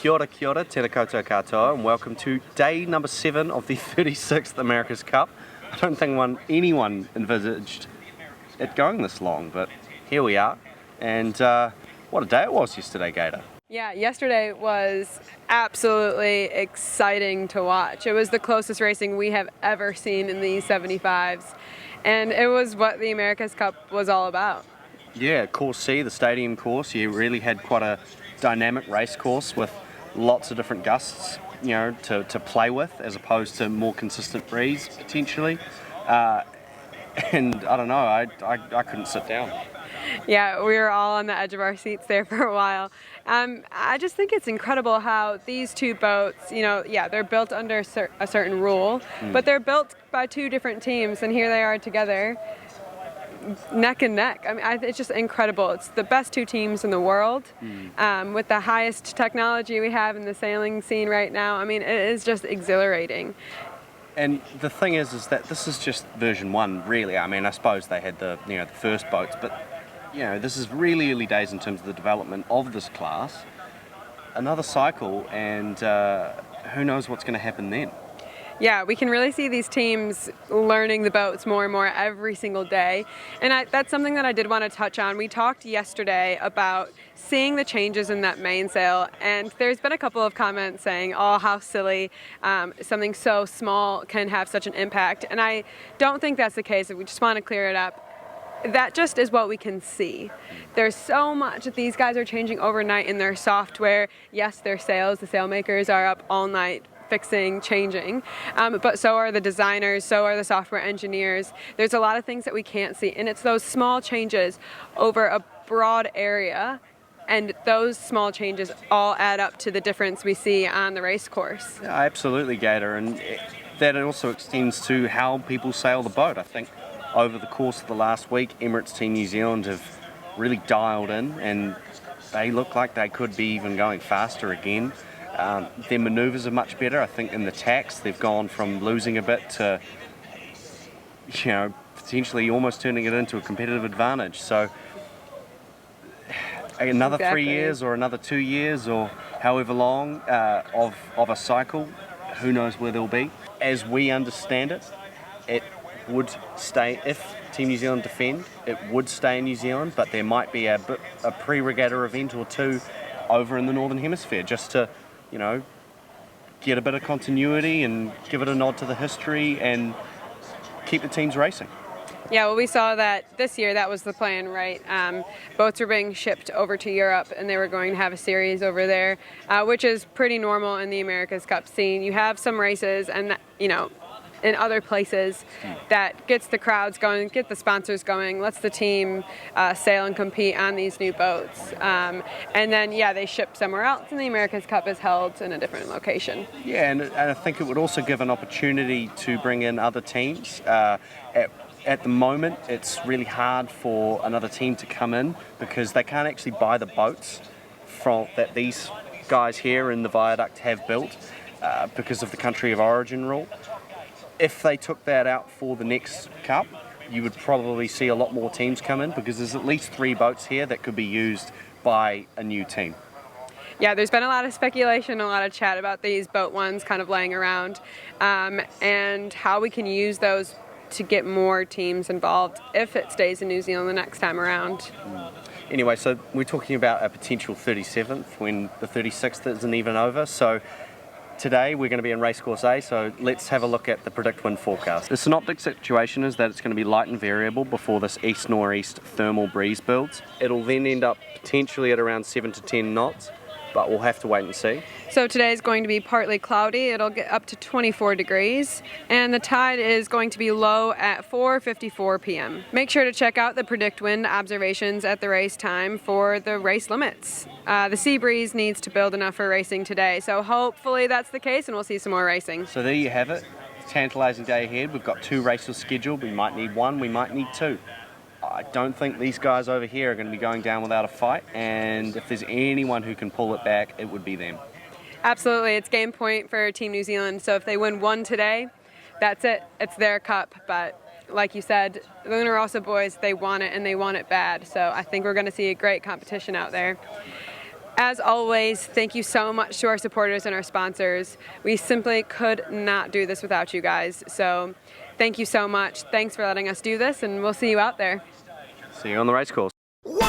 Kia ora, tēnā koutou katoa, and welcome to day number 7 of the 36th America's Cup. I don't think anyone envisaged it going this long, but here we are. And what a day it was yesterday, Gator. Yeah, yesterday was absolutely exciting to watch. It was the closest racing we have ever seen in these 75s, and it was what the America's Cup was all about. Yeah, course C, the stadium course, you really had quite a dynamic race course with lots of different gusts, you know, to play with, as opposed to more consistent breeze potentially. And I don't know, I couldn't sit down. Yeah, we were all on the edge of our seats there for a while. I just think it's incredible how these two boats, you know, yeah, they're built under a certain rule, but they're built by two different teams, and here they are together, neck and neck. I mean, it's just incredible. It's the best two teams in the world, with the highest technology we have in the sailing scene right now. I mean, it is just exhilarating. And the thing is that this is just version 1, really. I mean, I suppose they had the first boats, but this is really early days in terms of the development of this class. Another cycle, and who knows what's going to happen then. Yeah, we can really see these teams learning the boats more and more every single day. And that's something that I did want to touch on. We talked yesterday about seeing the changes in that mainsail, and there's been a couple of comments saying, oh, how silly, something so small can have such an impact. And I don't think that's the case. We just want to clear it up. That just is what we can see. There's so much that these guys are changing overnight in their software. Yes, their sails, the sailmakers are up all night fixing, changing, but so are the designers, so are the software engineers. There's a lot of things that we can't see, and it's those small changes over a broad area, and those small changes all add up to the difference we see on the race course. Yeah, absolutely, Gator, and that also extends to how people sail the boat. I think over the course of the last week, Emirates Team New Zealand have really dialed in, and they look like they could be even going faster again. Their manoeuvres are much better. I think in the tacks they've gone from losing a bit to, potentially almost turning it into a competitive advantage. So another 3 years or another 2 years or however long of a cycle, who knows where they'll be. As we understand it, it would stay, if Team New Zealand defend, it would stay in New Zealand, but there might be a pre-regatta event or two over in the Northern Hemisphere just to get a bit of continuity and give it a nod to the history and keep the teams racing. Yeah, well, we saw that this year. That was the plan, right? Boats were being shipped over to Europe, and they were going to have a series over there, which is pretty normal in the America's Cup scene. You have some races, and in other places that gets the crowds going, get the sponsors going, lets the team sail and compete on these new boats. And then, they ship somewhere else, and the America's Cup is held in a different location. Yeah, and I think it would also give an opportunity to bring in other teams. At the moment, it's really hard for another team to come in because they can't actually buy the boats that these guys here in the Viaduct have built because of the country of origin rule. If they took that out for the next Cup, you would probably see a lot more teams come in because there's at least 3 boats here that could be used by a new team. Yeah, there's been a lot of speculation, a lot of chat about these boat ones kind of laying around, and how we can use those to get more teams involved if it stays in New Zealand the next time around. Anyway, so we're talking about a potential 37th when the 36th isn't even over. So today we're going to be in Racecourse A, so let's have a look at the predict wind forecast. The synoptic situation is that it's going to be light and variable before this east-northeast thermal breeze builds. It'll then end up potentially at around 7 to 10 knots, but we'll have to wait and see. So today is going to be partly cloudy. It'll get up to 24 degrees, and the tide is going to be low at 4:54 p.m. Make sure to check out the predict wind observations at the race time for the race limits. The sea breeze needs to build enough for racing today, so hopefully that's the case and we'll see some more racing. So there you have it. Tantalising day ahead. We've got 2 races scheduled. We might need 1, we might need 2. I don't think these guys over here are going to be going down without a fight, and if there's anyone who can pull it back, it would be them. Absolutely, it's game point for Team New Zealand, so if they win 1 today, that's it. It's their cup, but like you said, the Luna Rossa boys, they want it, and they want it bad, so I think we're going to see a great competition out there. As always, thank you so much to our supporters and our sponsors. We simply could not do this without you guys. So thank you so much. Thanks for letting us do this, and we'll see you out there. See you on the race course. 1,